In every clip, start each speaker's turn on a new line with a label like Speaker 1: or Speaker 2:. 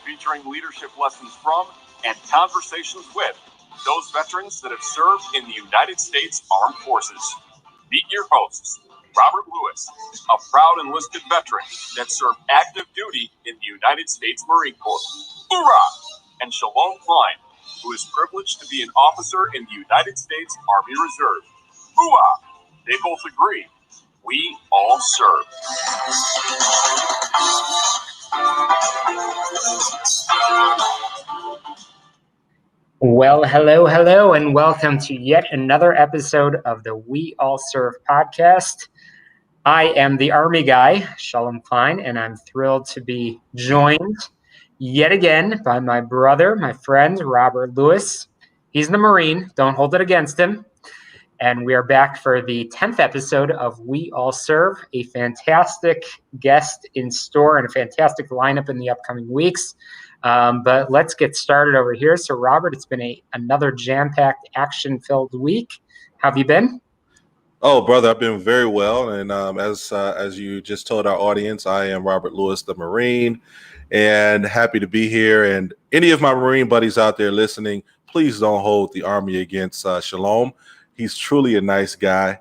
Speaker 1: featuring leadership lessons from and conversations with those veterans that have served in the United States Armed Forces. Meet your hosts, Robert Lewis, a proud enlisted veteran that served active duty in the United States Marine Corps. Hoorah! And Shalom Klein, who is privileged to be an officer in the United States Army Reserve. Hoorah! They both agree. We all serve.
Speaker 2: Well, hello, and welcome to yet another episode of the We All Serve podcast. I am the Army guy, Shalom Klein, and I'm thrilled to be joined yet again by my brother, my friend, Robert Lewis. He's the Marine. Don't hold it against him. And we are back for the 10th episode of We All Serve, a fantastic guest in store and a fantastic lineup in the upcoming weeks. But let's get started over here. So, Robert, it's been another jam-packed, action-filled week. How have you been?
Speaker 3: Oh, brother, I've been very well. And as you just told our audience, I am Robert Lewis, the Marine, and happy to be here. And any of my Marine buddies out there listening, please don't hold the Army against Shalom. He's truly a nice guy.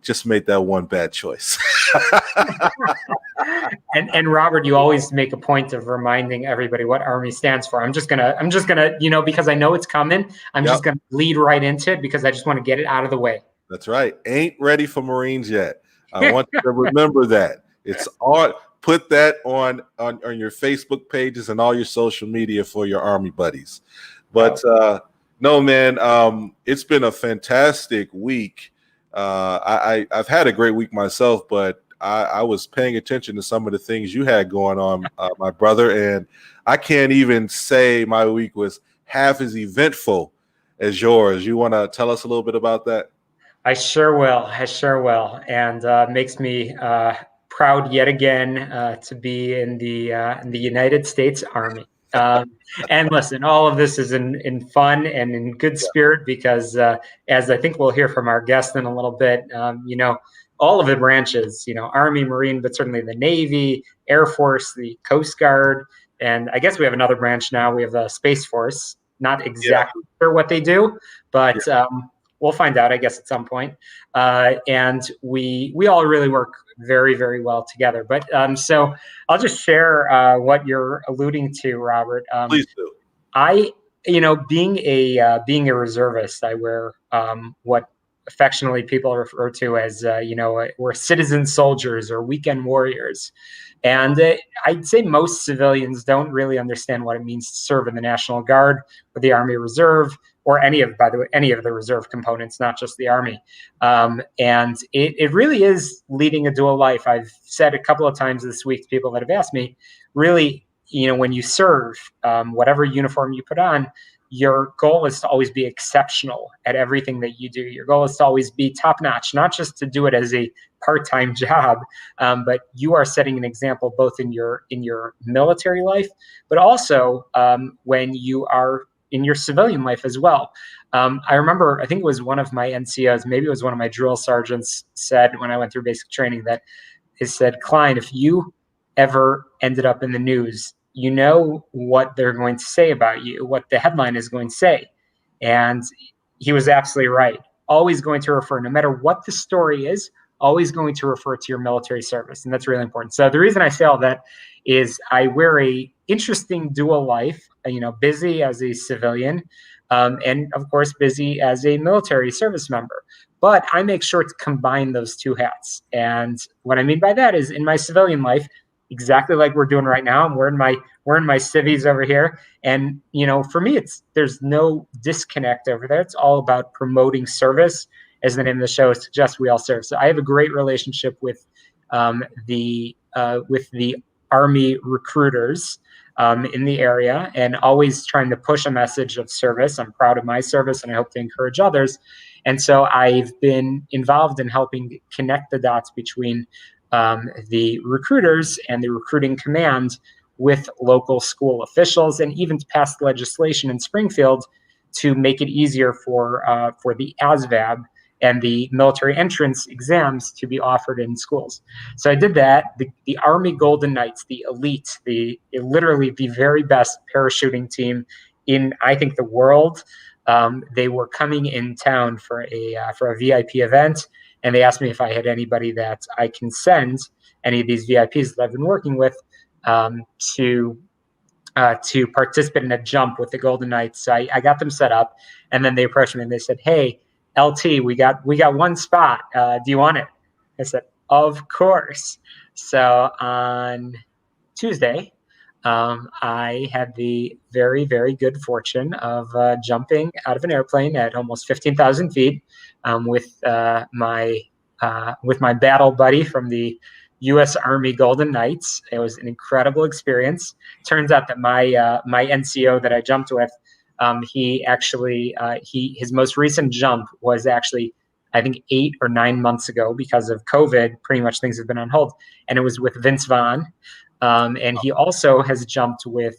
Speaker 3: Just made that one bad choice.
Speaker 2: And Robert, you always make a point of reminding everybody what Army stands for. I'm just gonna, because I know it's coming. I'm just gonna lead right into it because I just want to get it out of the way.
Speaker 3: That's right. Ain't ready for Marines yet. I want you to remember that. It's all. Put that on your Facebook pages and all your social media for your Army buddies. But no, man, it's been a fantastic week. I've had a great week myself, but I was paying attention to some of the things you had going on, my brother, and I can't even say my week was half as eventful as yours. You want to tell us a little bit about that?
Speaker 2: I sure will. And makes me proud yet again to be in the United States Army. And listen, all of this is in fun and in good spirit because, as I think we'll hear from our guest in a little bit, all of the branches, Army, Marine, but certainly the Navy, Air Force, the Coast Guard, and I guess we have another branch now. We have the Space Force. Not exactly sure what they do, but we'll find out, I guess, at some point. And we all really work very, very well together. But so I'll just share what you're alluding to, Robert.
Speaker 3: Please do.
Speaker 2: Being a reservist, I wear what affectionately people refer to as, we're citizen soldiers or weekend warriors. And I'd say most civilians don't really understand what it means to serve in the National Guard or the Army Reserve or any of the reserve components, not just the Army. And it really is leading a dual life. I've said a couple of times this week to people that have asked me, really, when you serve, whatever uniform you put on, your goal is to always be exceptional at everything that you do. Your goal is to always be top-notch, not just to do it as a part-time job, but you are setting an example both in your military life, but also when you are in your civilian life as well. I remember, I think it was one of my NCOs, maybe it was one of my drill sergeants, said when I went through basic training that he said, Klein, if you ever ended up in the news, you know what they're going to say about you, what the headline is going to say. And he was absolutely right. Always going to refer, no matter what the story is, always going to refer to your military service. And that's really important. So the reason I say all that is I wear a interesting dual life, busy as a civilian, and of course, busy as a military service member. But I make sure to combine those two hats. And what I mean by that is in my civilian life, exactly like we're doing right now. We're in my civvies over here. And, for me, there's no disconnect over there. It's all about promoting service, as the name of the show suggests. We all serve. So I have a great relationship with the Army recruiters in the area, and always trying to push a message of service. I'm proud of my service, and I hope to encourage others. And so I've been involved in helping connect the dots between the recruiters and the recruiting command with local school officials, and even to pass legislation in Springfield to make it easier for the ASVAB and the military entrance exams to be offered in schools. So I did that. The Army Golden Knights, the elite, literally the very best parachuting team in, I think, the world. They were coming in town for a VIP event, and they asked me if I had anybody that I can send, any of these VIPs that I've been working with, to participate in a jump with the Golden Knights. So I got them set up, and then they approached me and they said, "Hey, LT, we got one spot. Do you want it?" I said, "Of course." So on Tuesday, I had the very, very good fortune of jumping out of an airplane at almost 15,000 feet with my battle buddy from the U.S. Army Golden Knights. It was an incredible experience. Turns out that my NCO that I jumped with, his most recent jump was actually, I think, 8 or 9 months ago. Because of COVID, pretty much things have been on hold, and it was with Vince Vaughn. And he also has jumped with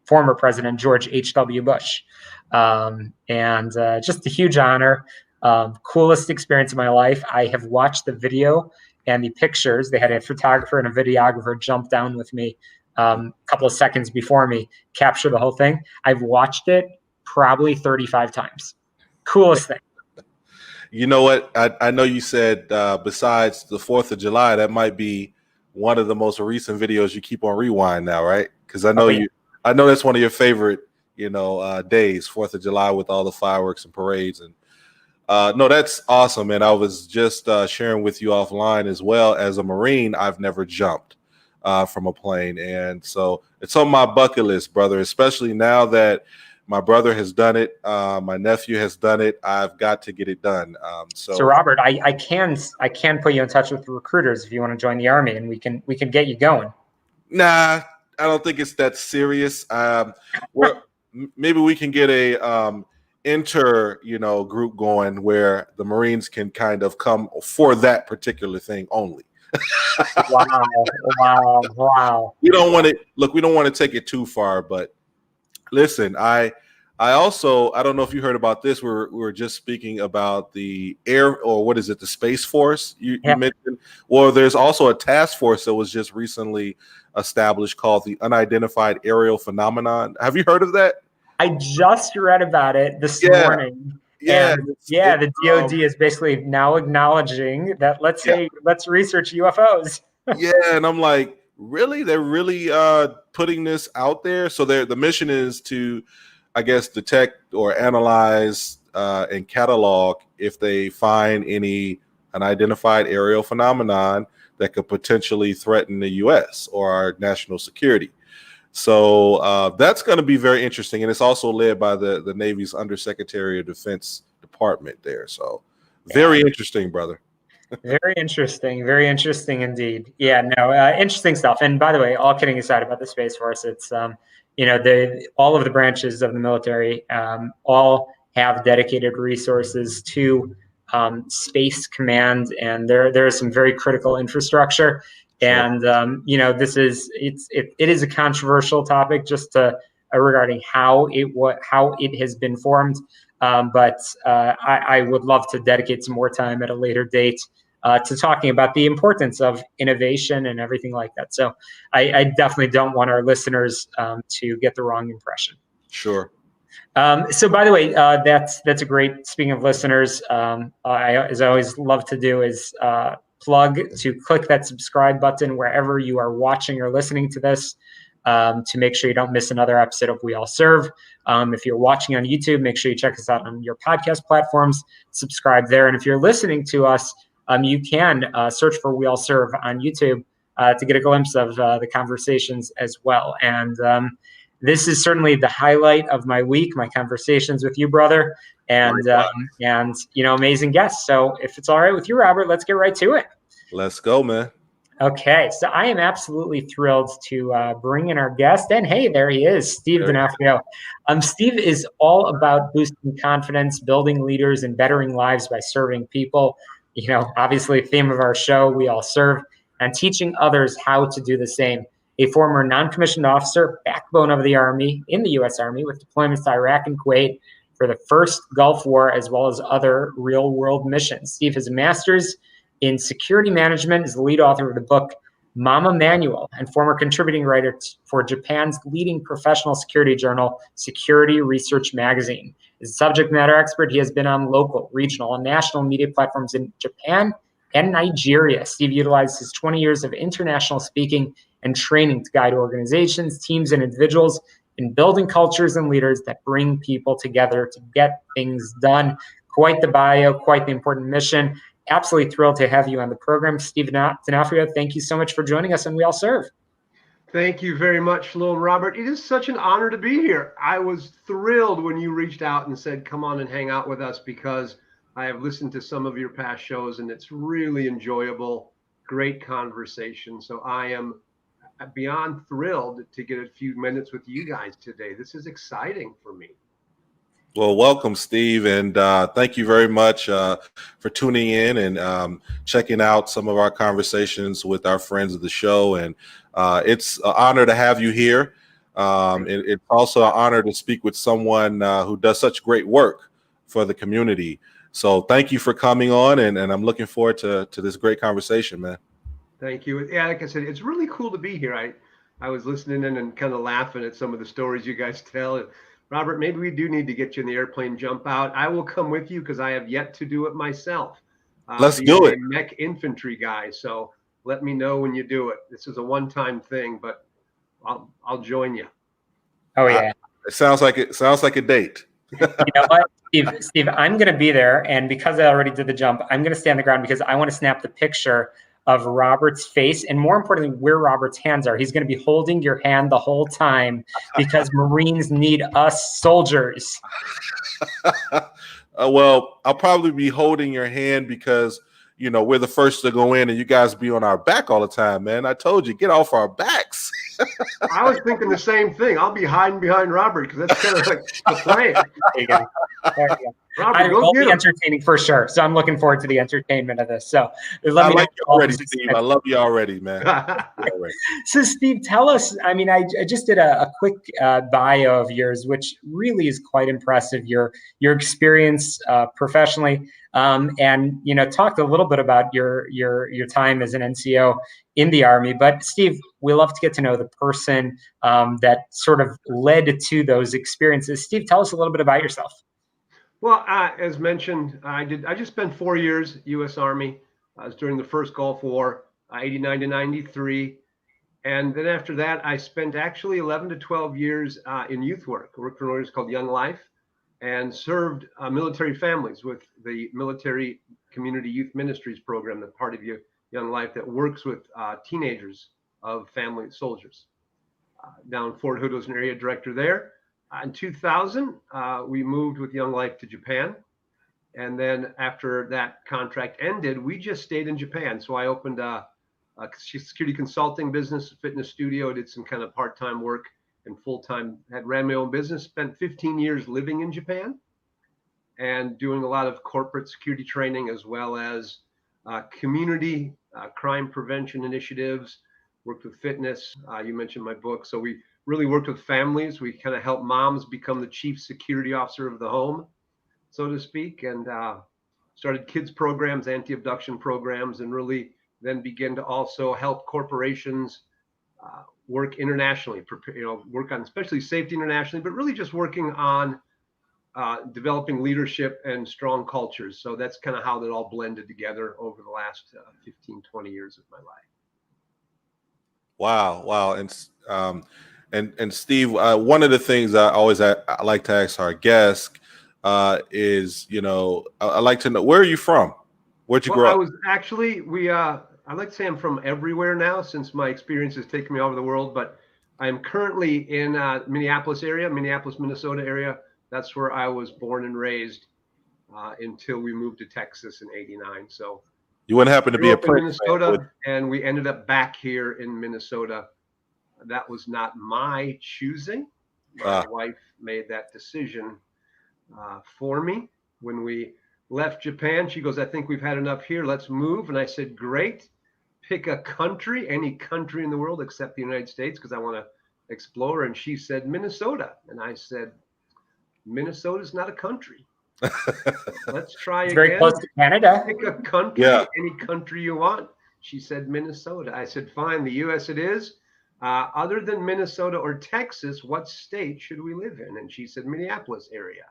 Speaker 2: former President George H.W. Bush. And just a huge honor. Coolest experience of my life. I have watched the video and the pictures. They had a photographer and a videographer jump down with me a couple of seconds before me, capture the whole thing. I've watched it probably 35 times. Coolest thing.
Speaker 3: You know what? I know you said besides the 4th of July, that might be one of the most recent videos you keep on rewind now, right? Because I know I know that's one of your favorite, days, 4th of July, with all the fireworks and parades. And no, that's awesome. And I was just sharing with you offline as well. As a Marine, I've never jumped from a plane, and so it's on my bucket list, brother. Especially now that my brother has done it. My nephew has done it. I've got to get it done. So
Speaker 2: Robert, I can put you in touch with the recruiters if you want to join the Army, and we can get you going.
Speaker 3: Nah, I don't think it's that serious. Maybe we can get a group going where the Marines can kind of come for that particular thing only.
Speaker 2: Wow.
Speaker 3: We don't want to take it too far, but listen, I also, I don't know if you heard about this. We were just speaking about the the Space Force you mentioned. Well, there's also a task force that was just recently established called the Unidentified Aerial Phenomenon. Have you heard of that?
Speaker 2: I just read about it this morning.
Speaker 3: Yeah.
Speaker 2: The DoD is basically now acknowledging that let's research UFOs.
Speaker 3: Yeah, and I'm like, really? They're really putting this out there? So the mission is to, I guess, detect or analyze and catalog if they find any unidentified aerial phenomenon that could potentially threaten the U.S. or our national security. So that's going to be very interesting. And it's also led by the Navy's Undersecretary of Defense Department there. So very interesting, brother.
Speaker 2: Very interesting indeed. Yeah, no, interesting stuff. And by the way, all kidding aside about the Space Force, it's all of the branches of the military all have dedicated resources to Space Command, and there is some very critical infrastructure. And it is a controversial topic just regarding how it has been formed. But I would love to dedicate some more time at a later date to talking about the importance of innovation and everything like that. So I definitely don't want our listeners to get the wrong impression.
Speaker 3: Sure.
Speaker 2: So by the way, that's a great, speaking of listeners, as I always love to do is plug to click that subscribe button wherever you are watching or listening to this to make sure you don't miss another episode of We All Serve. If you're watching on YouTube, make sure you check us out on your podcast platforms, subscribe there. And if you're listening to us, you can search for We All Serve on YouTube to get a glimpse of the conversations as well. And this is certainly the highlight of my week, my conversations with you, brother, and amazing guests. So if it's all right with you, Robert, let's get right to it.
Speaker 3: Let's go, man.
Speaker 2: Okay, so I am absolutely thrilled to bring in our guest. And hey, there he is, Steve Donofrio. Steve is all about boosting confidence, building leaders, and bettering lives by serving people. Obviously, theme of our show, We All Serve, and teaching others how to do the same. A former non-commissioned officer, backbone of the Army, in the U.S. Army, with deployments to Iraq and Kuwait, for the first Gulf War, as well as other real-world missions. Steve has a master's in security management, is the lead author of the book Mama Manual, and former contributing writer for Japan's leading professional security journal, Security Research Magazine. As a subject matter expert, he has been on local, regional, and national media platforms in Japan and Nigeria. Steve utilized his 20 years of international speaking and training to guide organizations, teams, and individuals in building cultures and leaders that bring people together to get things done. Quite the bio, quite the important mission. Absolutely thrilled to have you on the program. Steve Donofrio, thank you so much for joining us, and we all serve.
Speaker 4: Thank you very much, Shalom, Robert. It is such an honor to be here. I was thrilled when you reached out and said, come on and hang out with us, because I have listened to some of your past shows and it's really enjoyable, great conversation. So I am beyond thrilled to get a few minutes with you guys today. This is exciting for me.
Speaker 3: Well, welcome, Steve, and thank you very much for tuning in and checking out some of our conversations with our friends of the show. And it's an honor to have you here. It's also an honor to speak with someone who does such great work for the community. So thank you for coming on, and I'm looking forward to this great conversation, man.
Speaker 4: Thank you. Yeah, like I said, it's really cool to be here. I was listening in and kind of laughing at some of the stories you guys tell. Robert, maybe we do need to get you in the airplane, jump out. I will come with you because I have yet to do it myself.
Speaker 3: Let's do it.
Speaker 4: I'm a mech infantry guy, so let me know when you do it. This is a one-time thing, but I'll join you.
Speaker 2: Oh yeah,
Speaker 3: it sounds like a date.
Speaker 2: You know what, Steve, I'm going to be there, and because I already did the jump, I'm going to stay on the ground because I want to snap the picture of Robert's face, and more importantly, where Robert's hands are. He's going to be holding your hand the whole time because Marines need us soldiers.
Speaker 3: Well, I'll probably be holding your hand because, you know, we're the first to go in and you guys be on our back all the time, man. I told you, get off our backs.
Speaker 4: I was thinking the same thing. I'll be hiding behind Robert because that's kind of like the plan.
Speaker 2: There you go. There you go.
Speaker 4: Robert,
Speaker 2: I
Speaker 4: go
Speaker 2: will
Speaker 4: get
Speaker 2: be
Speaker 4: him.
Speaker 2: entertaining for sure. So I'm looking forward to the entertainment of this. So let
Speaker 3: I
Speaker 2: me
Speaker 3: like
Speaker 2: know
Speaker 3: you already, Steve. I love you already, man.
Speaker 2: So Steve, tell us, I mean, I just did a quick bio of yours, which really is quite impressive. Your experience professionally, and, you know, talked a little bit about your time as an NCO in the Army. But Steve, we love to get to know the person that sort of led to those experiences. Steve, tell us a little bit about yourself.
Speaker 4: Well, as mentioned, I just spent 4 years U.S. Army. I was during the first Gulf War, 89 to 93. And then after that, I spent actually 11 to 12 years in youth work. I worked for an organization called Young Life and served military families with the Military Community Youth Ministries program, that part of Young Life that works with teenagers of family soldiers. Down in Fort Hood, was an area director there. In 2000, we moved with Young Life to Japan. And then after that contract ended, we just stayed in Japan. So I opened a security consulting business, a fitness studio, did some kind of part-time work and full-time, ran my own business, spent 15 years living in Japan and doing a lot of corporate security training, as well as community crime prevention initiatives, worked with fitness. You mentioned my book. So we really worked with families. We kind of helped moms become the chief security officer of the home, so to speak, and started kids programs, anti-abduction programs, and really then began to also help corporations work internationally, work on especially safety internationally, but really just working on developing leadership and strong cultures. So that's kind of how that all blended together over the last 15, 20 years of my life.
Speaker 3: Wow. And Steve, one of the things I like to ask our guests is, you know, I like to know, where are you from? Where'd you grow up?
Speaker 4: I was actually, I like to say I'm from everywhere now, since my experience has taken me all over the world, but I'm currently in Minneapolis, Minnesota area. That's where I was born and raised until we moved to Texas in '89. So
Speaker 3: you wouldn't happen to be a
Speaker 4: in Minnesota, and we ended up back here in Minnesota. That was not my choosing. My wife made that decision for me. When we left Japan, she goes, I think we've had enough here. Let's move. And I said, great. Pick a country, any country in the world except the United States, because I want to explore. And she said, Minnesota. And I said, Minnesota's not a country. Let's try
Speaker 2: It's
Speaker 4: again.
Speaker 2: very close to Canada.
Speaker 4: Pick a country,
Speaker 3: Yeah.
Speaker 4: any country you want. She said Minnesota. I said, fine, the U.S. it is. Other than Minnesota or Texas, what state should we live in? And she said Minneapolis area.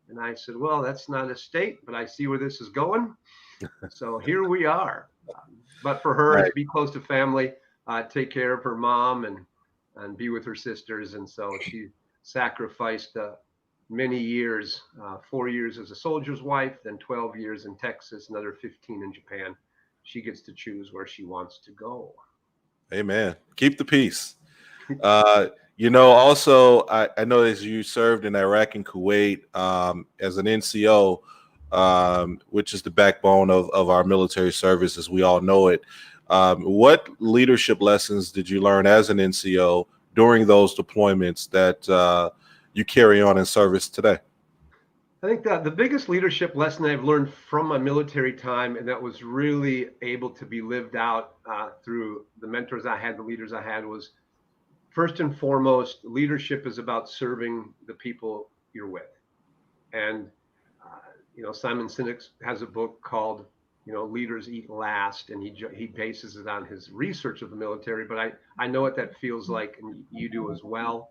Speaker 4: And I said, well, that's not a state, but I see where this is going. So here we are. But for her,
Speaker 3: Right.
Speaker 4: to be close to family, take care of her mom and be with her sisters. And so she sacrificed many years, 4 years as a soldier's wife, then 12 years in Texas, another 15 in Japan. She gets to choose where she wants to go.
Speaker 3: Amen. Keep the peace. Also, I know as you served in Iraq and Kuwait as an NCO, which is the backbone of our military service as we all know it. What leadership lessons did you learn as an NCO during those deployments that you carry on in service today?
Speaker 4: I think that the biggest leadership lesson I've learned from my military time, and that was really able to be lived out through the mentors I had, the leaders I had, was first and foremost, leadership is about serving the people you're with. And, Simon Sinek has a book called, Leaders Eat Last, and he bases it on his research of the military. But I know what that feels like, and you do as well.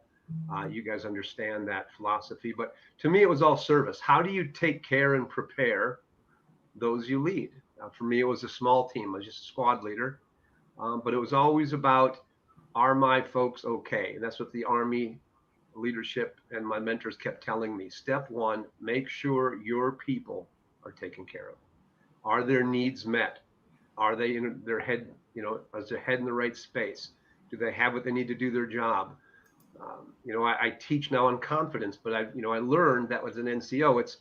Speaker 4: You guys understand that philosophy. But to me, it was all service. How do you take care and prepare those you lead? For me, it was a small team. I was just a squad leader. But it was always about, are my folks okay? And that's what the Army leadership and my mentors kept telling me. Step one, make sure your people are taken care of. Are their needs met? Are they in their head, is their head in the right space? Do they have what they need to do their job? I teach now on confidence, but I learned that was an NCO.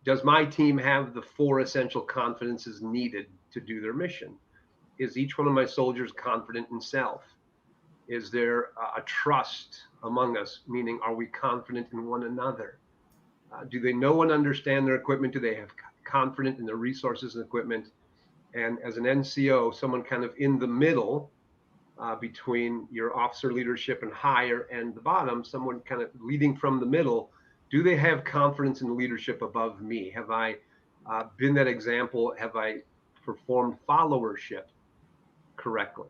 Speaker 4: Does my team have the 4 essential confidences needed to do their mission? Is each one of my soldiers confident in self? Is there a trust among us? Meaning, are we confident in one another? Do they know and understand their equipment? Do they have confidence in their resources and equipment? And as an NCO, someone kind of in the middle between your officer leadership and higher and the bottom, someone kind of leading from the middle, do they have confidence in the leadership above me? Have I been that example? Have I performed followership correctly?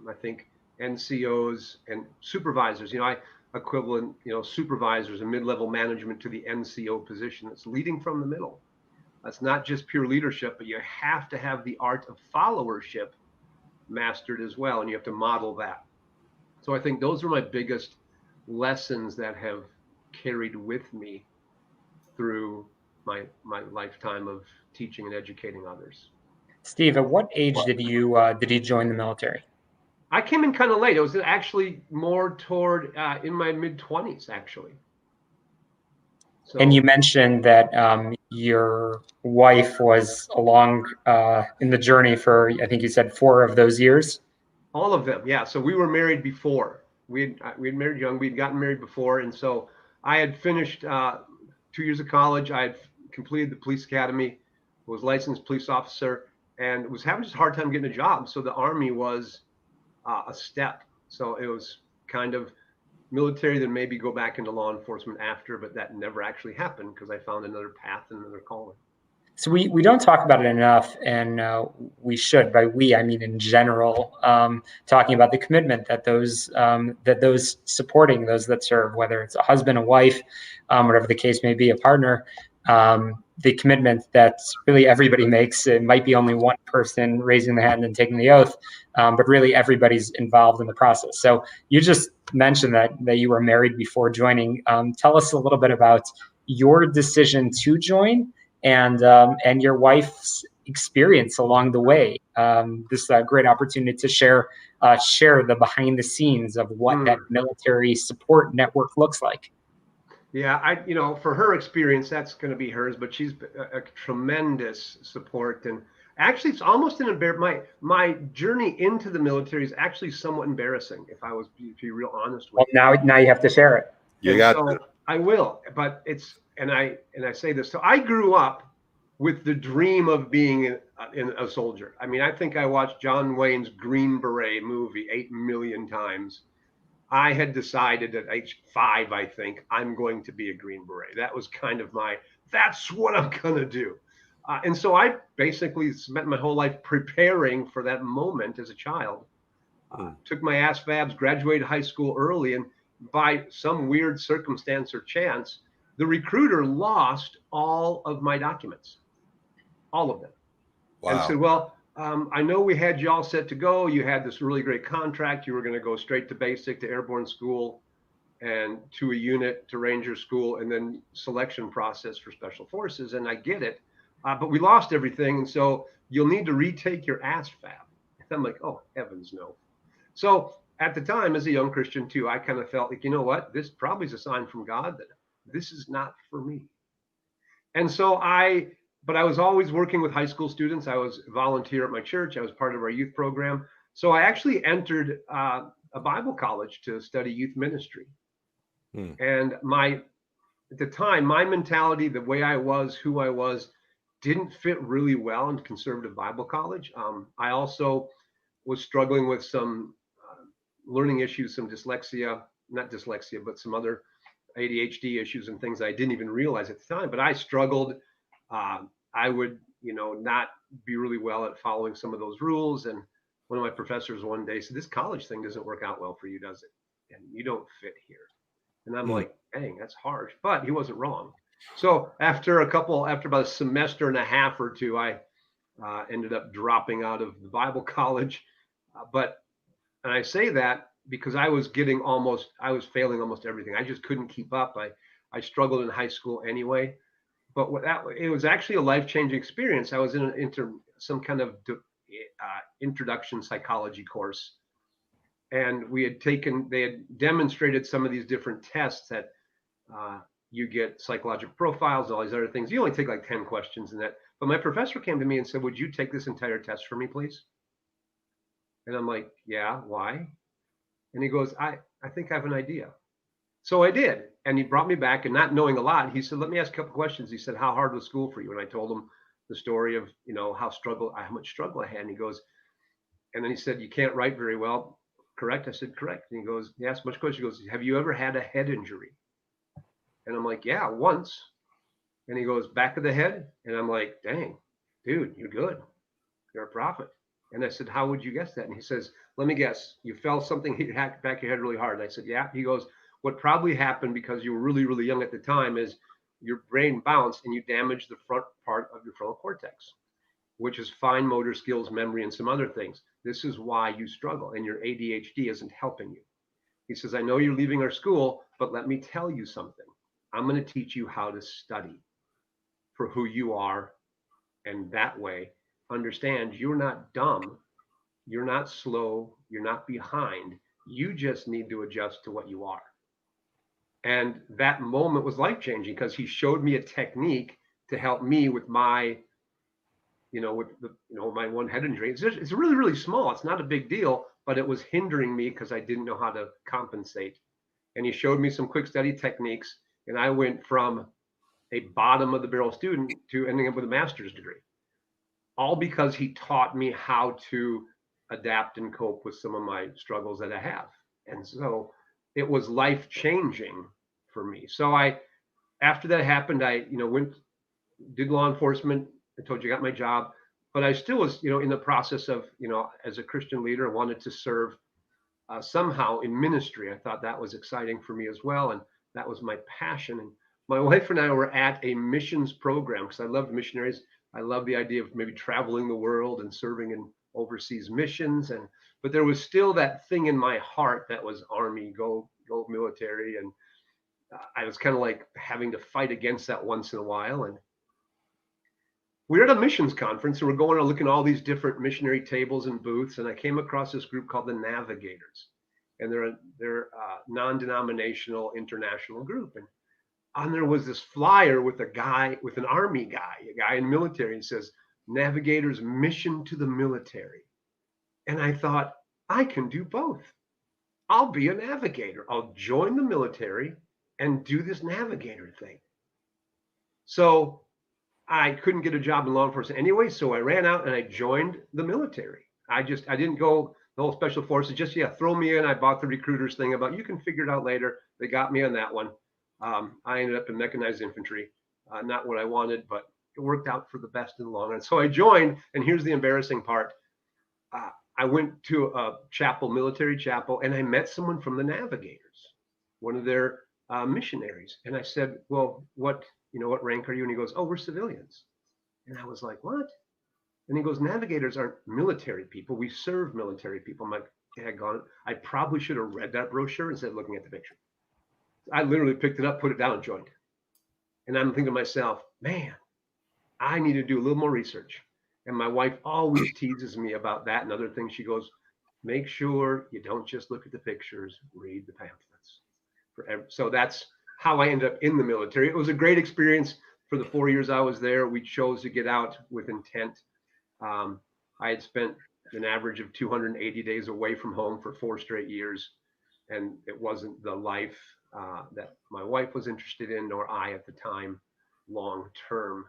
Speaker 4: I think NCOs and supervisors, equivalent, supervisors and mid-level management to the NCO position. It's leading from the middle. That's not just pure leadership, but you have to have the art of followership mastered as well, and you have to model that. So I think those are my biggest lessons that have carried with me through my lifetime of teaching and educating others.
Speaker 2: Steve, at what age did you join the military?
Speaker 4: I came in kind of late. It was actually more toward in my mid-20s, actually. So,
Speaker 2: and you mentioned that your wife was along in the journey for, I think you said 4 of those years.
Speaker 4: All of them, yeah. So we were married before. We had married young. We'd gotten married before, and so I had finished 2 years of college. I had completed the police academy, was licensed police officer, and was having just a hard time getting a job. So the Army was a step. So it was kind of military, then maybe go back into law enforcement after, but that never actually happened because I found another path and another calling. So
Speaker 2: we don't talk about it enough, and we should. By we, I mean in general, talking about the commitment that those supporting those that serve, whether it's a husband, a wife, whatever the case may be, a partner, the commitment that really everybody makes. It might be only one person raising the hand and taking the oath, but really everybody's involved in the process. So you just mentioned that you were married before joining. Tell us a little bit about your decision to join and your wife's experience along the way. This is a great opportunity to share the behind the scenes of what that military support network looks like.
Speaker 4: Yeah, for her experience, that's going to be hers, but she's a tremendous support. And actually, it's almost my journey into the military is actually somewhat embarrassing, to be real honest with
Speaker 2: you. Well, now you have to share it.
Speaker 3: You got to.
Speaker 4: I will, but and I say this. So I grew up with the dream of being a soldier. I mean, I think I watched John Wayne's Green Beret movie 8 million times. I had decided at age 5, I think, I'm going to be a Green Beret. That was kind of that's what I'm going to do. And so I basically spent my whole life preparing for that moment as a child. Took my ASVABs, graduated high school early, and by some weird circumstance or chance, the recruiter lost all of my documents, all of them.
Speaker 3: Wow.
Speaker 4: And said, well, I know we had you all set to go. You had this really great contract. You were going to go straight to basic, to airborne school, and to a unit, to Ranger school, and then selection process for special forces. And I get it, but we lost everything. And so you'll need to retake your ASVAB. And I'm like, oh, heavens no. So at the time, as a young Christian too, I kind of felt like, you know what, this probably is a sign from God that this is not for me. And so but I was always working with high school students. I was a volunteer at my church. I was part of our youth program. So I actually entered a Bible college to study youth ministry. And at the time, my mentality, the way I was, who I was, didn't fit really well in conservative Bible college. I also was struggling with some learning issues, some dyslexia, not dyslexia, but some other ADHD issues and things I didn't even realize at the time. But I struggled. I would, not be really well at following some of those rules. And one of my professors one day said, this college thing doesn't work out well for you, does it? And you don't fit here. And I'm like, dang, that's harsh. But he wasn't wrong. So after about a semester and a half or two, I ended up dropping out of the Bible college. And I say that because I was failing almost everything. I just couldn't keep up. I struggled in high school anyway. But it was actually a life-changing experience. I was in some kind of introduction psychology course. And they had demonstrated some of these different tests that you get psychological profiles, all these other things. You only take like 10 questions in that. But my professor came to me and said, would you take this entire test for me, please? And I'm like, yeah, why? And he goes, I think I have an idea. So I did. And he brought me back, and not knowing a lot, he said, let me ask a couple questions. He said, how hard was school for you? And I told him the story of, how much struggle I had. And he goes, and then he said, you can't write very well. Correct? I said, correct. And he goes, he asked much question. He goes, have you ever had a head injury? And I'm like, yeah, once. And he goes, back of the head? And I'm like, dang, dude, you're good. You're a prophet. And I said, how would you guess that? And he says, let me guess. You felt something hit back of your head really hard. And I said, yeah. He goes, what probably happened because you were really, really young at the time is your brain bounced and you damaged the front part of your frontal cortex, which is fine motor skills, memory, and some other things. This is why you struggle, and your ADHD isn't helping you. He says, I know you're leaving our school, but let me tell you something. I'm going to teach you how to study for who you are. And that way, understand you're not dumb. You're not slow. You're not behind. You just need to adjust to what you are. And that moment was life-changing because he showed me a technique to help me with my, my one head injury. It's really, really small. It's not a big deal, but it was hindering me because I didn't know how to compensate. And he showed me some quick study techniques, and I went from a bottom of the barrel student to ending up with a master's degree, all because he taught me how to adapt and cope with some of my struggles that I have. And so it was life-changing for me. So after that happened, I, did law enforcement. I told you I got my job, but I still was, in the process of, as a Christian leader, I wanted to serve somehow in ministry. I thought that was exciting for me as well. And that was my passion. And my wife and I were at a missions program because I loved missionaries. I love the idea of maybe traveling the world and serving in overseas missions. But there was still that thing in my heart that was Army, go military. And I was kind of like having to fight against that once in a while. And we were at a missions conference, and we're going and looking at all these different missionary tables and booths. And I came across this group called the Navigators. And they're a non-denominational international group. And on there was this flyer with an Army guy, a guy in the military, and says, Navigators Mission to the Military. And I thought, I can do both. I'll be a navigator. I'll join the military and do this navigator thing. So I couldn't get a job in law enforcement anyway, so I ran out and I joined the military. I didn't go. the whole special forces, just, yeah, throw me in. I bought the recruiters thing about, you can figure it out later. They got me on that one. I ended up in mechanized infantry, not what I wanted, but it worked out for the best in the long run. So I joined, and here's the embarrassing part. I went to a chapel, military chapel, and I met someone from the Navigators, one of their missionaries. And I said, well, what rank are you? And he goes, oh, we're civilians. And I was like, what? And he goes, Navigators aren't military people. We serve military people. I'm like, daggone, I probably should have read that brochure instead of looking at the picture. I literally picked it up, put it down, and joined. And I'm thinking to myself, man, I need to do a little more research. And my wife always teases me about that and other things. She goes, make sure you don't just look at the pictures, read the pamphlets. So that's how I ended up in the military. It was a great experience. For the 4 years I was there, we chose to get out with intent. I had spent an average of 280 days away from home for 4 straight years. And it wasn't the life that my wife was interested in, nor I at the time, long term.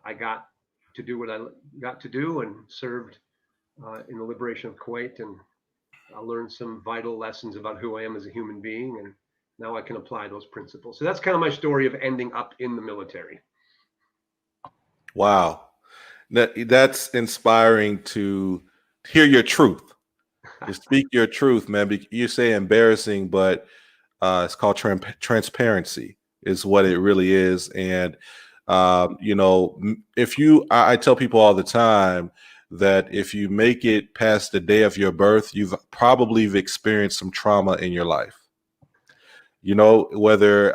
Speaker 4: I got to do what I got to do and served in the liberation of Kuwait, and I learned some vital lessons about who I am as a human being, and now I can apply those principles. So that's kind of my story of ending up in the military.
Speaker 3: Wow. That's inspiring to hear your truth, to speak your truth, man. You say embarrassing, but it's called transparency is what it really is. And, I tell people all the time that if you make it past the day of your birth, you've probably experienced some trauma in your life. Whether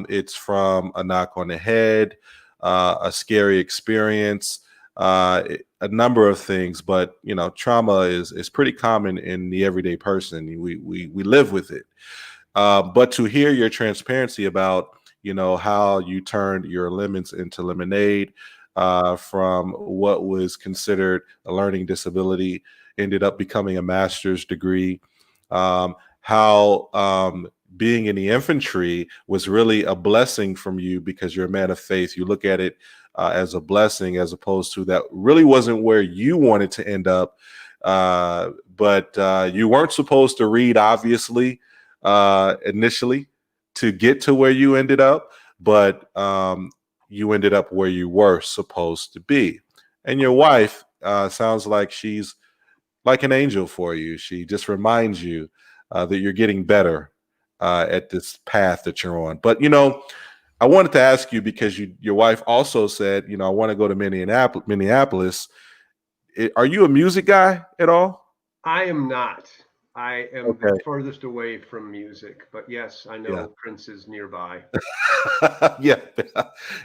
Speaker 3: it's from a knock on the head, a scary experience, a number of things, but trauma is pretty common in the everyday person. We live with it. But to hear your transparency about how you turned your lemons into lemonade, from what was considered a learning disability ended up becoming a master's degree, how being in the infantry was really a blessing from you because you're a man of faith. You look at it as a blessing, as opposed to that really wasn't where you wanted to end up. But you weren't supposed to read, obviously, initially to get to where you ended up, but you ended up where you were supposed to be. And your wife sounds like she's like an angel for you. She just reminds you that you're getting better at this path that you're on. But, I wanted to ask you, because your wife also said, I want to go to Minneapolis. Are you a music guy at all?
Speaker 4: I am not. I am the furthest away from music, but yes, I know Prince is nearby.
Speaker 3: Yeah,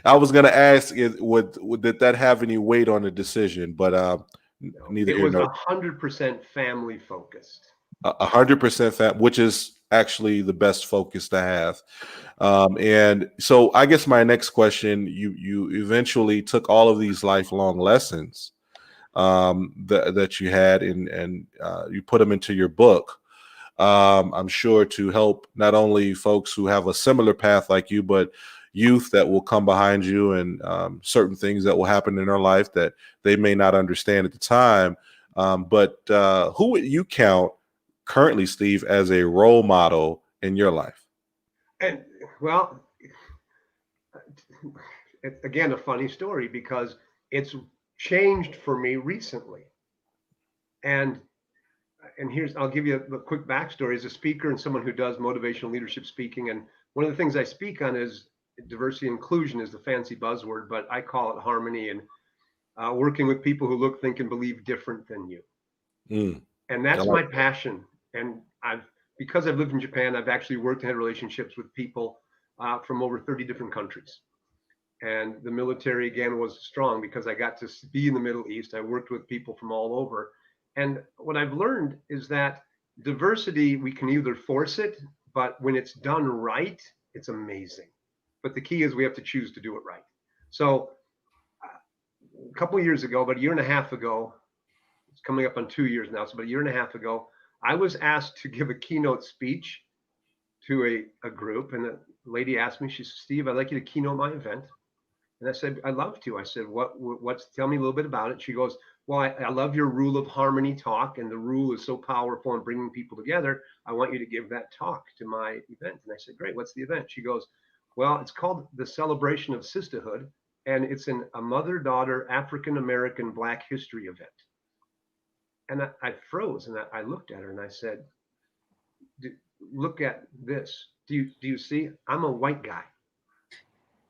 Speaker 3: I was going to ask, did that have any weight on the decision? But neither.
Speaker 4: It was 100% family focused.
Speaker 3: 100% which is actually the best focus to have. And so I guess my next question, you eventually took all of these lifelong lessons that you had and you put them into your book. I'm sure to help not only folks who have a similar path like you, but youth that will come behind you, and certain things that will happen in their life that they may not understand at the time. But who would you count currently, Steve, as a role model in your life?
Speaker 4: And well, again, a funny story, because it's changed for me recently. And I'll give you a quick backstory. As a speaker and someone who does motivational leadership speaking, and one of the things I speak on is diversity and inclusion, is the fancy buzzword, but I call it harmony, and working with people who look, think, and believe different than you. And that's my passion. And because I've lived in Japan, I've actually worked and had relationships with people from over 30 different countries. And the military, again, was strong because I got to be in the Middle East. I worked with people from all over. And what I've learned is that diversity, we can either force it, but when it's done right, it's amazing. But the key is we have to choose to do it right. So a couple of years ago, about a year and a half ago, it's coming up on 2 years now, so about a year and a half ago, I was asked to give a keynote speech to a group. And the lady asked me, she said, Steve, I'd like you to keynote my event. And I said, I'd love to. I said, what's, tell me a little bit about it. She goes, well, I love your rule of harmony talk, and the rule is so powerful in bringing people together. I want you to give that talk to my event. And I said, great, what's the event? She goes, well, it's called the Celebration of Sisterhood, and it's a mother-daughter African-American Black History event. And I froze, and I looked at her and I said, look at this. Do you see? I'm a white guy.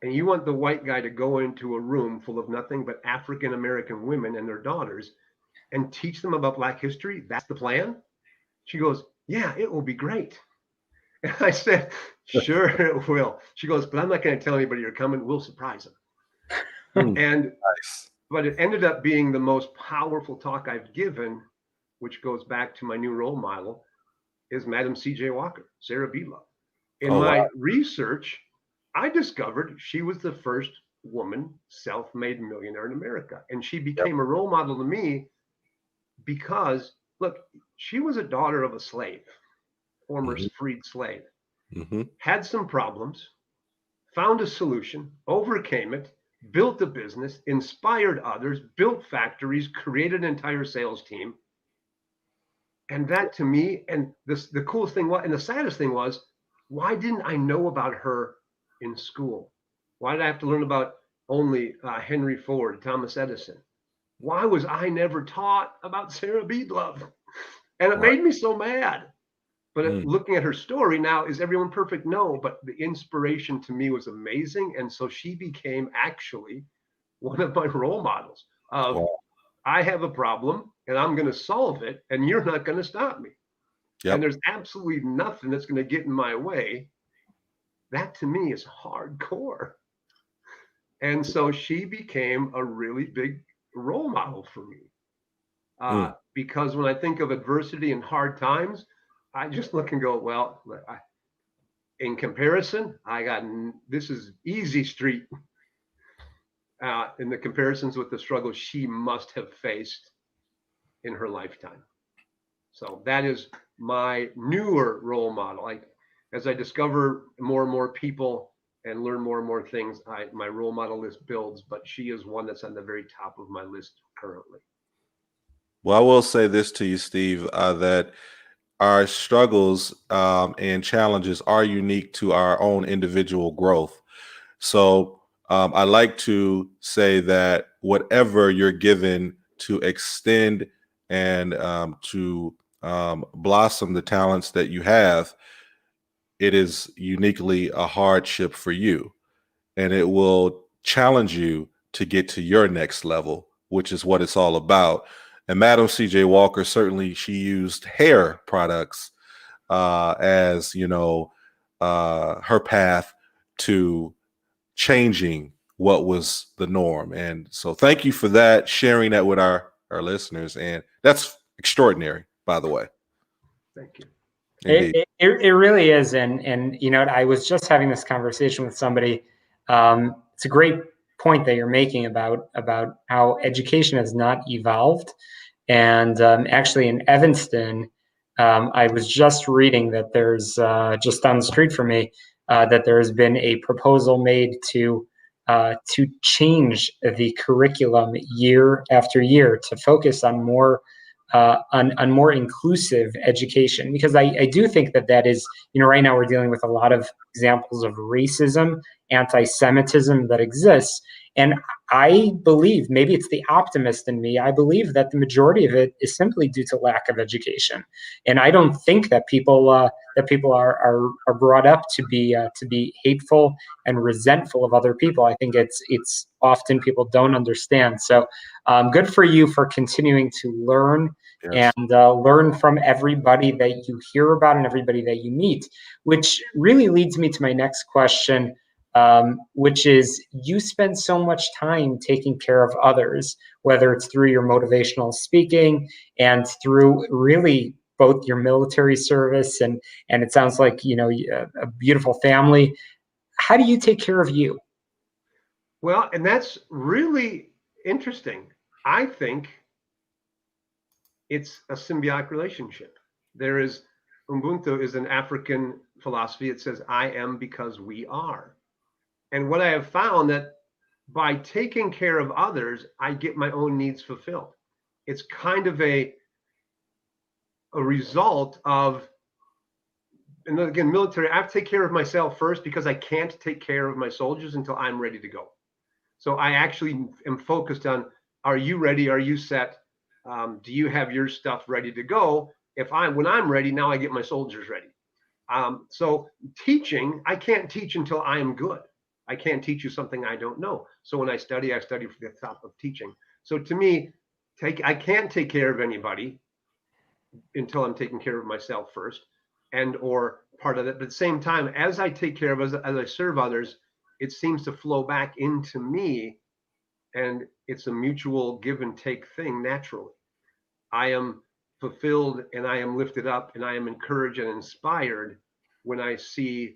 Speaker 4: And you want the white guy to go into a room full of nothing but African-American women and their daughters and teach them about Black history? That's the plan? She goes, yeah, it will be great. And I said, sure it will. She goes, but I'm not going to tell anybody you're coming. We'll surprise them. And
Speaker 3: Nice.
Speaker 4: but it ended up being the most powerful talk I've given, which goes back to my new role model, is Madam C.J. Walker, Sarah Beadlove. In my research, I discovered she was the first woman self-made millionaire in America. And she became a role model to me because, look, she was a daughter of a slave, former freed slave, had some problems, found a solution, overcame it, built a business, inspired others, built factories, created an entire sales team. And that to me, and the coolest thing was, and the saddest thing was, why didn't I know about her in school? Why did I have to learn about only Henry Ford, Thomas Edison? Why was I never taught about Sarah Beadlove? And it made me so mad. But looking at her story now, is everyone perfect? No, but the inspiration to me was amazing. And so she became actually one of my role models of, I have a problem and I'm going to solve it and you're not going to stop me. And there's absolutely nothing that's going to get in my way. That to me is hardcore. And so she became a really big role model for me. Because when I think of adversity and hard times, I just look and go, well, in comparison, this is easy street. In the comparisons with the struggles she must have faced in her lifetime. So that is my newer role model. As I discover more and more people and learn more and more things, my role model list builds, but she is one that's on the very top of my list currently.
Speaker 3: Well, I will say this to you, Steve, that our struggles and challenges are unique to our own individual growth. So I like to say that whatever you're given to extend and to blossom the talents that you have, it is uniquely a hardship for you. And it will challenge you to get to your next level, which is what it's all about. And Madam C.J. Walker, certainly she used hair products as, her path to changing what was the norm. And so thank you for that, sharing that with our listeners. And that's extraordinary, by the way.
Speaker 4: Thank you.
Speaker 2: It really is. And I was just having this conversation with somebody. It's a great point that you're making about how education has not evolved. And actually in Evanston, I was just reading that there's just down the street from me, that there has been a proposal made to change the curriculum year after year to focus on more inclusive education, because I do think that is, right now we're dealing with a lot of examples of racism, anti-Semitism that exists. And I believe, maybe it's the optimist in me, I believe that the majority of it is simply due to lack of education. And I don't think that people are brought up to be hateful and resentful of other people. I think it's often people don't understand. So good for you for continuing to learn. Yes. And learn from everybody that you hear about and everybody that you meet, which really leads me to my next question, which is, you spend so much time taking care of others, whether it's through your motivational speaking and through really both your military service and it sounds like, a beautiful family. How do you take care of you?
Speaker 4: Well, and that's really interesting. I think it's a symbiotic relationship. Ubuntu is an African philosophy. It says, I am because we are. And what I have found that by taking care of others, I get my own needs fulfilled. it's kind of a result of, and again, military, I have to take care of myself first because I can't take care of my soldiers until I'm ready to go. So I actually am focused on, are you ready? Are you set? Do you have your stuff ready to go? When I'm ready, now I get my soldiers ready. So teaching, I can't teach until I am good. I can't teach you something I don't know. So when I study for the top of teaching. So to me, I can't take care of anybody until I'm taking care of myself first, and or part of it. But at the same time, as I take care of, as I serve others, it seems to flow back into me, and it's a mutual give and take thing naturally. I am fulfilled and I am lifted up and I am encouraged and inspired when I see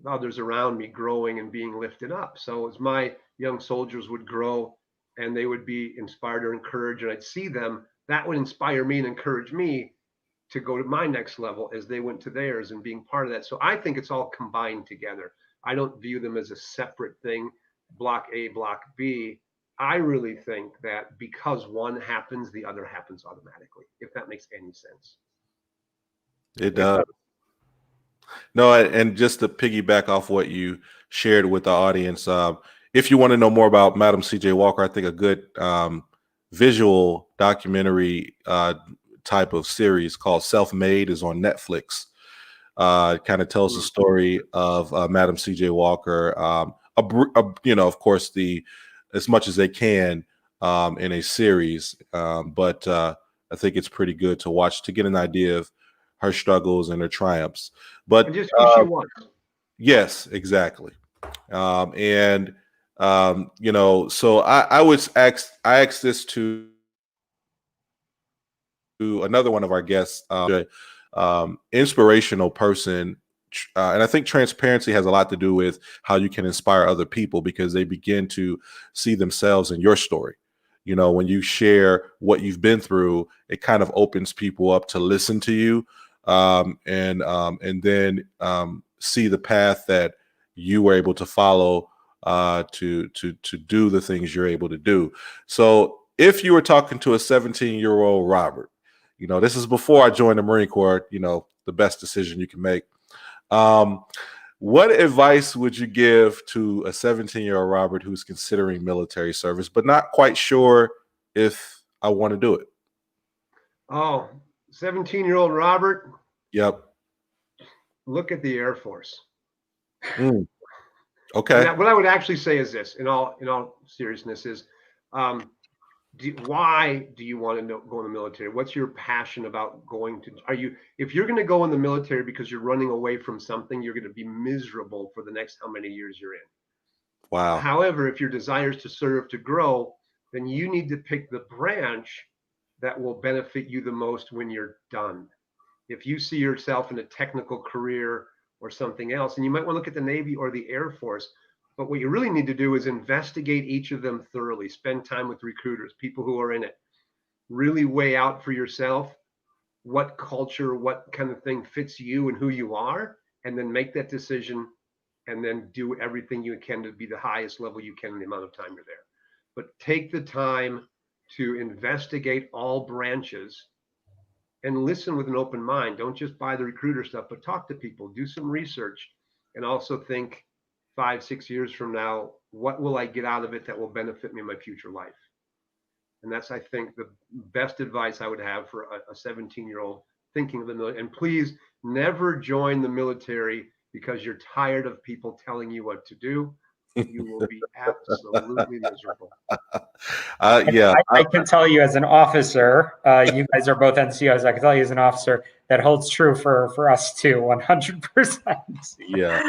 Speaker 4: others around me growing and being lifted up. So as my young soldiers would grow and they would be inspired or encouraged, and I'd see them, that would inspire me and encourage me to go to my next level as they went to theirs and being part of that. So I think it's all combined together. I don't view them as a separate thing, block A, block B. I really think that because one happens, the other happens automatically, if that makes any sense.
Speaker 3: It does. No, and just to piggyback off what you shared with the audience, if you want to know more about Madam C.J. Walker, I think a good visual documentary type of series called Self-Made is on Netflix. It kind of tells the story of Madam C.J. Walker. Of course, as much as they can in a series, but I think it's pretty good to watch to get an idea of her struggles and her triumphs. But
Speaker 4: just who she was.
Speaker 3: Yes, exactly. So I asked this to another one of our guests, inspirational person. And I think transparency has a lot to do with how you can inspire other people because they begin to see themselves in your story. You know, when you share what you've been through, it kind of opens people up to listen to you and then see the path that you were able to follow to do the things you're able to do. So if you were talking to a 17-year-old Robert, you know, this is before I joined the Marine Corps, you know, the best decision you can make. What advice would you give to a 17-year-old Robert who's considering military service, but not quite sure if I want to do it?
Speaker 4: Oh, 17-year-old Robert.
Speaker 3: Yep.
Speaker 4: Look at the Air Force.
Speaker 3: Okay.
Speaker 4: What I would actually say is this, in all seriousness, is why do you want to go in the military? What's your passion about going to? If you're going to go in the military because you're running away from something, you're going to be miserable for the next how many years you're in.
Speaker 3: Wow.
Speaker 4: However, if your desire is to serve, to grow, then you need to pick the branch that will benefit you the most when you're done. If you see yourself in a technical career or something else, and you might want to look at the Navy or the Air Force, but what you really need to do is investigate each of them thoroughly, spend time with recruiters, people who are in it, really weigh out for yourself what culture, what kind of thing fits you and who you are, and then make that decision and then do everything you can to be the highest level you can in the amount of time you're there. But take the time to investigate all branches and listen with an open mind. Don't just buy the recruiter stuff, but talk to people, do some research, and also think 5-6 years from now, what will I get out of it that will benefit me in my future life? And that's, I think, the best advice I would have for a 17-year-old thinking of the military. And please never join the military because you're tired of people telling you what to do. You will be absolutely miserable.
Speaker 3: Yeah,
Speaker 2: I can tell you as an officer, you guys are both NCOs. I can tell you as an officer that holds true for us too, 100%.
Speaker 3: Yeah.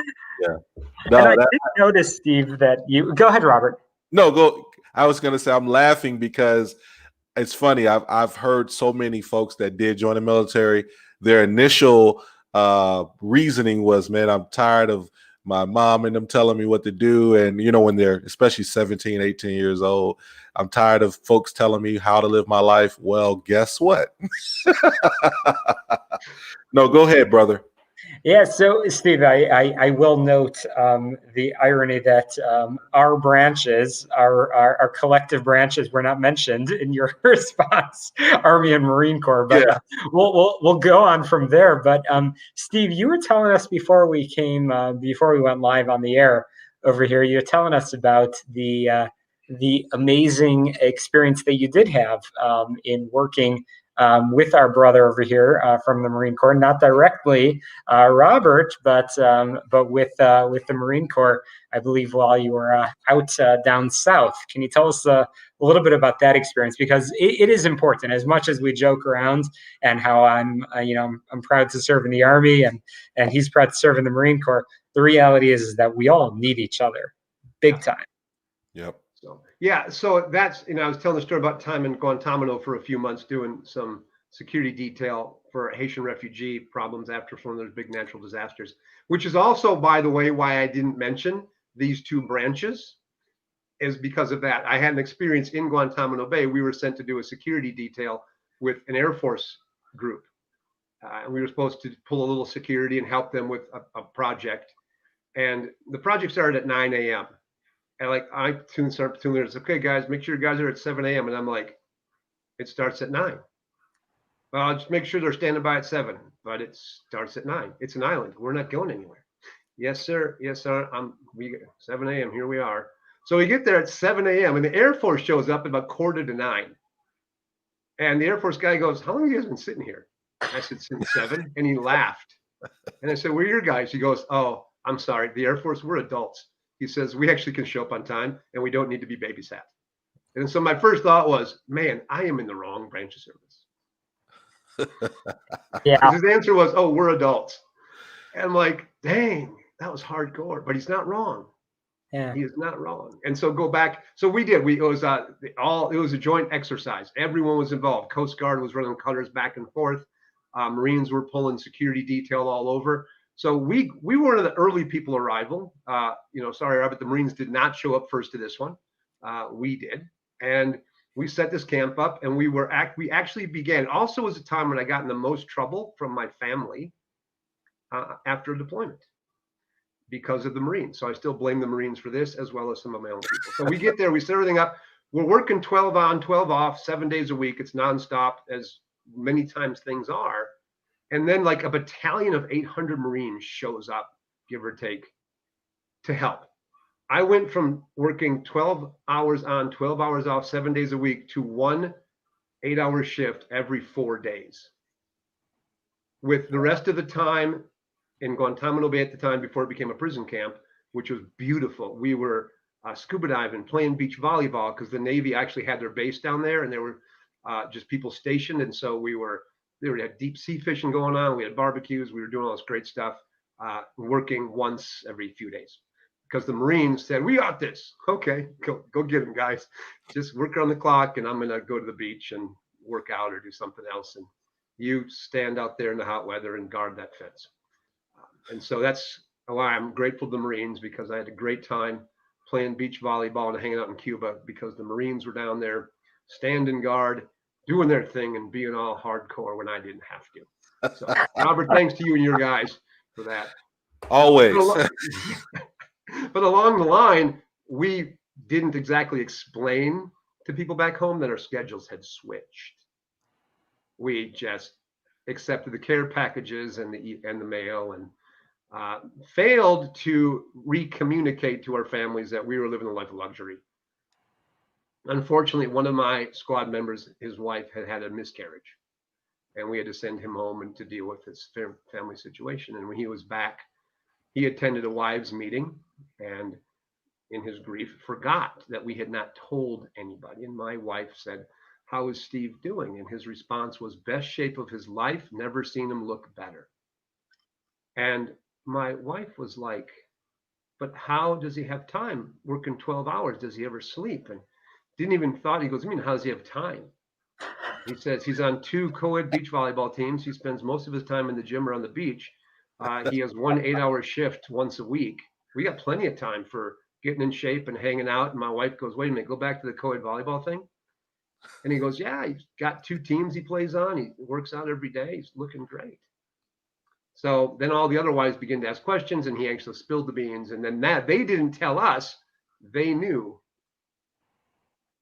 Speaker 2: No, and I did notice, Steve, that you go ahead, Robert.
Speaker 3: No, go. I was going to say I'm laughing because it's funny. I've heard so many folks that did join the military. Their initial reasoning was, "Man, I'm tired of my mom and them telling me what to do." And you know, when they're especially 17, 18 years old, I'm tired of folks telling me how to live my life. Well, guess what? No, go ahead, brother.
Speaker 2: Yeah, so Steve, I will note the irony that our branches, our collective branches, were not mentioned in your response, Army and Marine Corps. But
Speaker 3: Yeah.
Speaker 2: we'll go on from there. But Steve, you were telling us before we went live on the air over here, you were telling us about the amazing experience that you did have in working with our brother over here from the Marine Corps, not directly Robert, but with the Marine Corps, I believe, while you were out down south. Can you tell us a little bit about that experience? Because it is important. As much as we joke around and how I'm proud to serve in the Army and he's proud to serve in the Marine Corps. The reality is that we all need each other, big time.
Speaker 3: Yep.
Speaker 4: So yeah, so that's, I was telling the story about time in Guantanamo for a few months doing some security detail for Haitian refugee problems after one of those big natural disasters, which is also, by the way, why I didn't mention these two branches, is because of that. I had an experience in Guantanamo Bay. We were sent to do a security detail with an Air Force group. And we were supposed to pull a little security and help them with a project. And the project started at 9 a.m. And like I start tuning in, okay, guys, make sure you guys are at 7 a.m. And I'm like, it starts at 9. Well, just make sure they're standing by at 7, but it starts at 9. It's an island. We're not going anywhere. Yes, sir. Yes, sir. 7 a.m. Here we are. So we get there at 7 a.m. and the Air Force shows up at about 8:45. And the Air Force guy goes, how long have you guys been sitting here? I said, since 7. And he laughed. And I said, where are your guys? He goes, oh, I'm sorry. The Air Force, we're adults. He says, we actually can show up on time and we don't need to be babysat. And so my first thought was, man, I am in the wrong branch of service.
Speaker 2: Yeah.
Speaker 4: His answer was, oh, we're adults. And I'm like, dang, that was hardcore, but he's not wrong.
Speaker 2: Yeah.
Speaker 4: He is not wrong. And so go back. So we did. It was a joint exercise. Everyone was involved. Coast Guard was running cutters back and forth. Marines were pulling security detail all over. So we were one of the early people arrival. Sorry, Robert, the Marines did not show up first to this one. We did. And we set this camp up and we actually began. Also was a time when I got in the most trouble from my family after deployment because of the Marines. So I still blame the Marines for this as well as some of my own people. So we get there, we set everything up. We're working 12 on, 12 off, 7 days a week. It's nonstop, as many times things are. And then like a battalion of 800 Marines shows up, give or take, to help. I went from working 12 hours on, 12 hours off, 7 days a week to 1 8-hour shift every 4 days. With the rest of the time in Guantanamo Bay at the time before it became a prison camp, which was beautiful. We were scuba diving, playing beach volleyball because the Navy actually had their base down there and there were just people stationed. And so we had deep sea fishing going on. We had barbecues. We were doing all this great stuff, working once every few days because the Marines said, we got this. Okay, go get them, guys. Just work around the clock and I'm going to go to the beach and work out or do something else. And you stand out there in the hot weather and guard that fence. And so that's why I'm grateful to the Marines, because I had a great time playing beach volleyball and hanging out in Cuba because the Marines were down there standing guard, doing their thing and being all hardcore when I didn't have to. So Robert, thanks to you and your guys for that.
Speaker 3: Always.
Speaker 4: But along the line, we didn't exactly explain to people back home that our schedules had switched. We just accepted the care packages and the mail and failed to recommunicate to our families that we were living a life of luxury. Unfortunately, one of my squad members, his wife had a miscarriage, and we had to send him home and to deal with his family situation. And when he was back, he attended a wives' meeting and in his grief forgot that we had not told anybody. And my wife said, how is Steve doing? And his response was, best shape of his life, never seen him look better. And my wife was like, but how does he have time working 12 hours? Does he ever sleep? And didn't even thought, he goes, I mean, how does he have time? He says he's on 2 co-ed beach volleyball teams. He spends most of his time in the gym or on the beach. He has 1 8-hour shift once a week. We got plenty of time for getting in shape and hanging out. And my wife goes, wait a minute, go back to the co-ed volleyball thing. And he goes, yeah, he's got 2 teams he plays on. He works out every day. He's looking great. So then all the other wives began to ask questions, and he actually spilled the beans. And then that they didn't tell us, they knew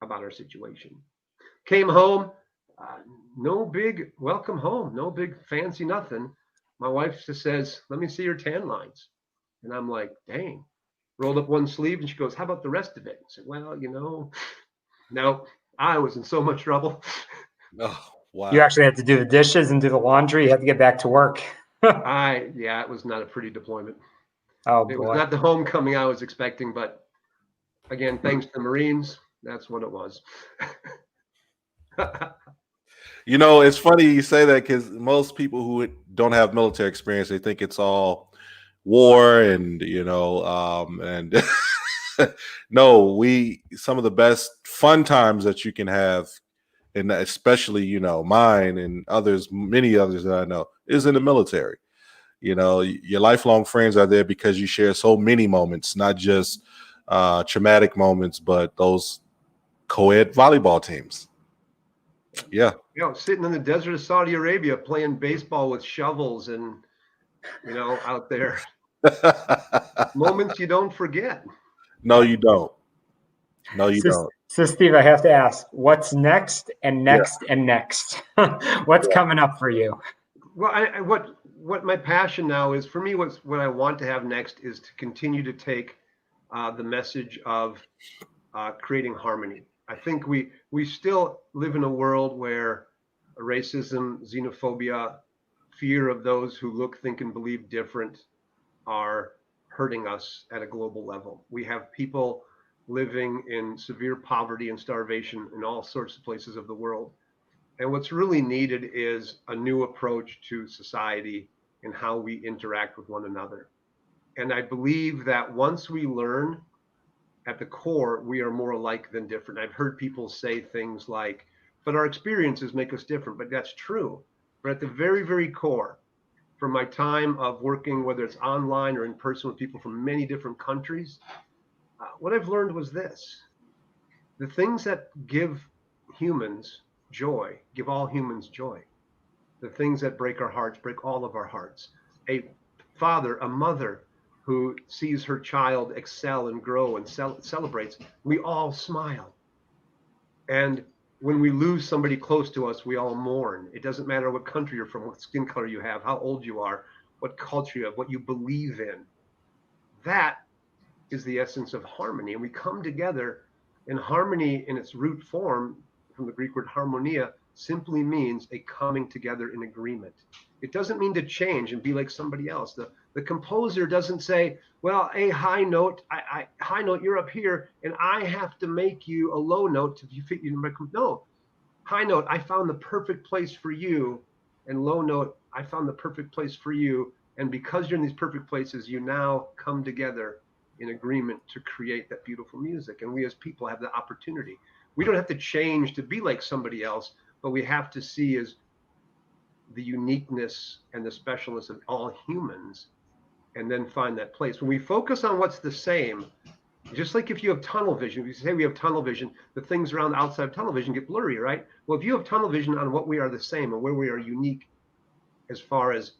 Speaker 4: about our situation. Came home, no big welcome home, no big fancy nothing. My wife just says, "Let me see your tan lines." And I'm like, dang. Rolled up one sleeve, and she goes, "How about the rest of it?" I said, "Well, no, I was in so much trouble."
Speaker 3: Oh, wow.
Speaker 2: You actually had to do the dishes and do the laundry. You had to get back to work.
Speaker 4: Yeah, it was not a pretty deployment.
Speaker 2: Oh,
Speaker 4: It
Speaker 2: boy.
Speaker 4: was not the homecoming I was expecting, but again, thanks to the Marines, that's what it was.
Speaker 3: It's funny you say that because most people who don't have military experience, they think it's all war and and no, some of the best fun times that you can have, and especially mine and many others that I know, is in the military. Your lifelong friends are there because you share so many moments, not just traumatic moments, but those co-ed volleyball teams. Yeah.
Speaker 4: Sitting in the desert of Saudi Arabia playing baseball with shovels and out there. Moments you don't forget.
Speaker 3: No, you don't. No, you don't.
Speaker 2: So, Steve, I have to ask, what's next and next and next? What's coming up for you?
Speaker 4: Well, what my passion now is, for me, what I want to have next is to continue to take the message of creating harmony. I think we still live in a world where racism, xenophobia, fear of those who look, think, and believe different are hurting us at a global level. We have people living in severe poverty and starvation in all sorts of places of the world. And what's really needed is a new approach to society and how we interact with one another. And I believe that once we learn at the core, we are more alike than different. I've heard people say things like, but our experiences make us different, but that's true. But at the very, very core, from my time of working, whether it's online or in person with people from many different countries, what I've learned was this: the things that give humans joy, give all humans joy. The things that break our hearts, break all of our hearts. A father, a mother who sees her child excel and grow and celebrates, we all smile. And when we lose somebody close to us, we all mourn. It doesn't matter what country you're from, what skin color you have, how old you are, what culture you have, what you believe in. That is the essence of harmony. And we come together, and harmony in its root form, from the Greek word harmonia, simply means a coming together in agreement. It doesn't mean to change and be like somebody else. The composer doesn't say, well, a high note, high note, you're up here, and I have to make you a low note to fit you in my. No, high note, I found the perfect place for you, and low note, I found the perfect place for you. And because you're in these perfect places, you now come together in agreement to create that beautiful music. And we as people have the opportunity. We don't have to change to be like somebody else, but we have to see as the uniqueness and the specialness of all humans, and then find that place. When we focus on what's the same, just like if you have tunnel vision, if you say we have tunnel vision, the things around the outside of tunnel vision get blurry, right? Well, if you have tunnel vision on what we are the same and where we are unique as far as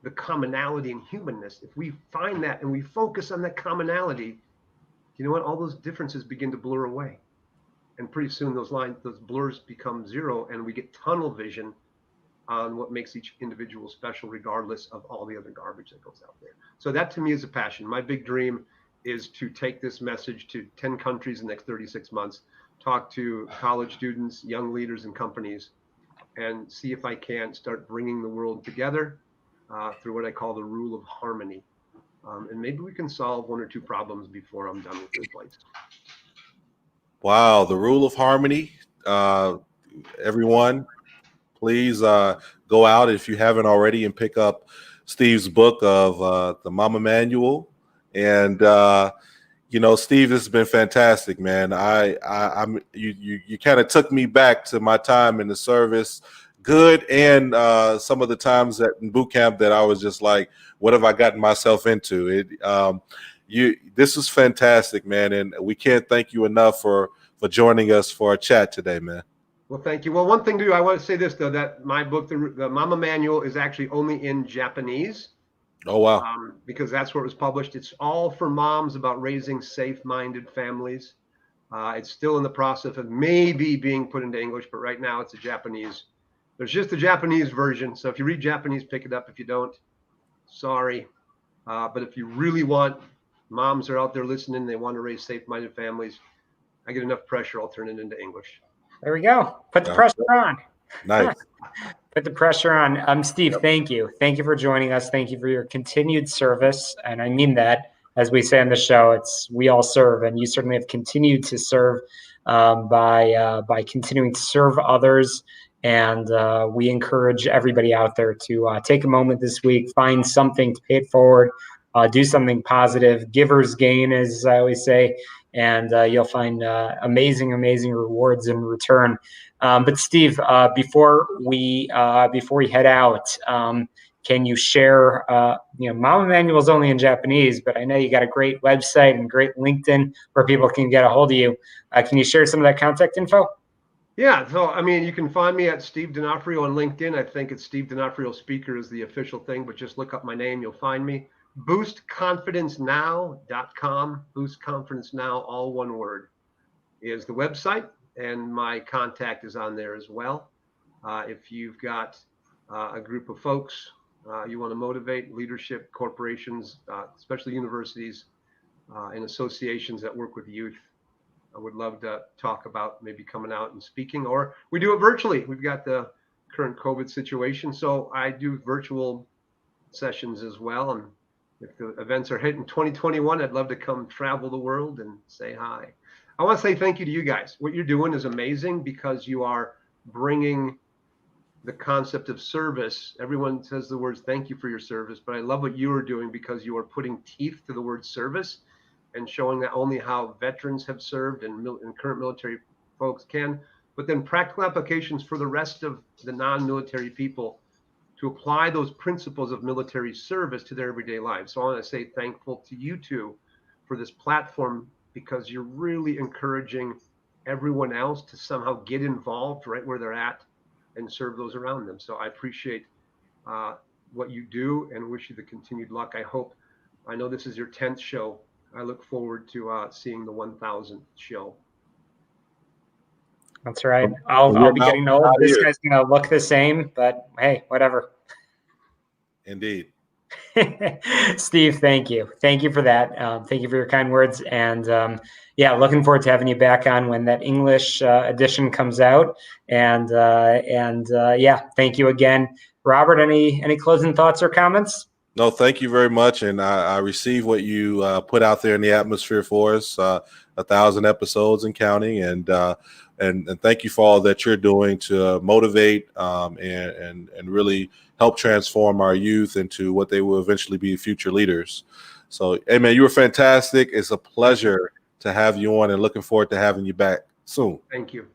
Speaker 4: the commonality and humanness, if we find that and we focus on that commonality, you know what? All those differences begin to blur away. And pretty soon those blurs become zero, and we get tunnel vision on what makes each individual special, regardless of all the other garbage that goes out there. So that to me is a passion. My big dream is to take this message to 10 countries in the next 36 months, talk to college students, young leaders, and companies, and see if I can start bringing the world together through what I call the rule of harmony. And maybe we can solve one or two problems before I'm done with this place.
Speaker 3: Wow, the rule of harmony. Everyone, please go out if you haven't already and pick up Steve's book of the Mama Manual. And Steve, this has been fantastic, man. You kind of took me back to my time in the service, good, and some of the times in boot camp that I was just like, what have I gotten myself into? This is fantastic, man, and we can't thank you enough for joining us for our chat today, man.
Speaker 4: Well, thank you. Well, one thing to do, I want to say this, though, that my book, the Mama Manual, is actually only in Japanese.
Speaker 3: Oh, wow.
Speaker 4: Because that's where it was published. It's all for moms about raising safe-minded families. It's still in the process of maybe being put into English, but right now it's a Japanese. There's just a Japanese version. So if you read Japanese, pick it up. If you don't, sorry. But if you really want, moms are out there listening, they want to raise safe-minded families. I get enough pressure, I'll turn it into English.
Speaker 2: There we go. Put the pressure on.
Speaker 3: Nice.
Speaker 2: Put the pressure on. Steve, thank you. Thank you for joining us. Thank you for your continued service. And I mean that, as we say on the show, it's we all serve. And you certainly have continued to serve by continuing to serve others. And we encourage everybody out there to take a moment this week, find something to pay it forward, do something positive. Givers gain, as I always say. And you'll find amazing rewards in return. But Steve, before we head out, can you share? Mama Manual is only in Japanese, but I know you got a great website and great LinkedIn where people can get a hold of you. Can you share some of that contact info?
Speaker 4: Yeah, so I mean, you can find me at Steve Donofrio on LinkedIn. I think it's Steve Donofrio Speaker is the official thing, but just look up my name, you'll find me. BoostConfidenceNow.com. Boost Confidence Now, all one word, is the website, and my contact is on there as well. If you've got a group of folks you want to motivate, leadership, corporations, especially universities and associations that work with youth, I would love to talk about maybe coming out and speaking, or we do it virtually. We've got the current COVID situation, so I do virtual sessions as well. And if the events are hitting 2021, I'd love to come travel the world and say hi. I want to say thank you to you guys. What you're doing is amazing because you are bringing the concept of service. Everyone says the words, thank you for your service, but I love what you are doing because you are putting teeth to the word service and showing not only how veterans have served and current military folks can, but then practical applications for the rest of the non-military people to apply those principles of military service to their everyday lives. So I want to say thankful to you two for this platform because you're really encouraging everyone else to somehow get involved right where they're at and serve those around them. So I appreciate what you do and wish you the continued luck. I know this is your 10th show. I look forward to seeing the 1000th show.
Speaker 2: That's right. I'll be getting old. This guy's going to look the same, but hey, whatever.
Speaker 3: Indeed.
Speaker 2: Steve, thank you. Thank you for that. Thank you for your kind words. And looking forward to having you back on when that English edition comes out. And thank you again. Robert, any closing thoughts or comments?
Speaker 3: No, thank you very much. And I receive what you put out there in the atmosphere for us, 1,000 episodes and counting. And thank you for all that you're doing to motivate and really help transform our youth into what they will eventually be future leaders. So, hey, man, you were fantastic. It's a pleasure to have you on and looking forward to having you back soon.
Speaker 4: Thank you.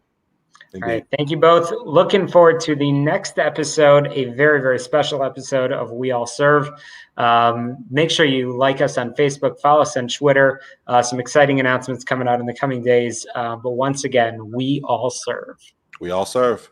Speaker 3: Indeed.
Speaker 2: All right. Thank you both. Looking forward to the next episode, a very, very special episode of We All Serve. Make sure you like us on Facebook, follow us on Twitter. Some exciting announcements coming out in the coming days. But once again, we all serve.
Speaker 3: We all serve.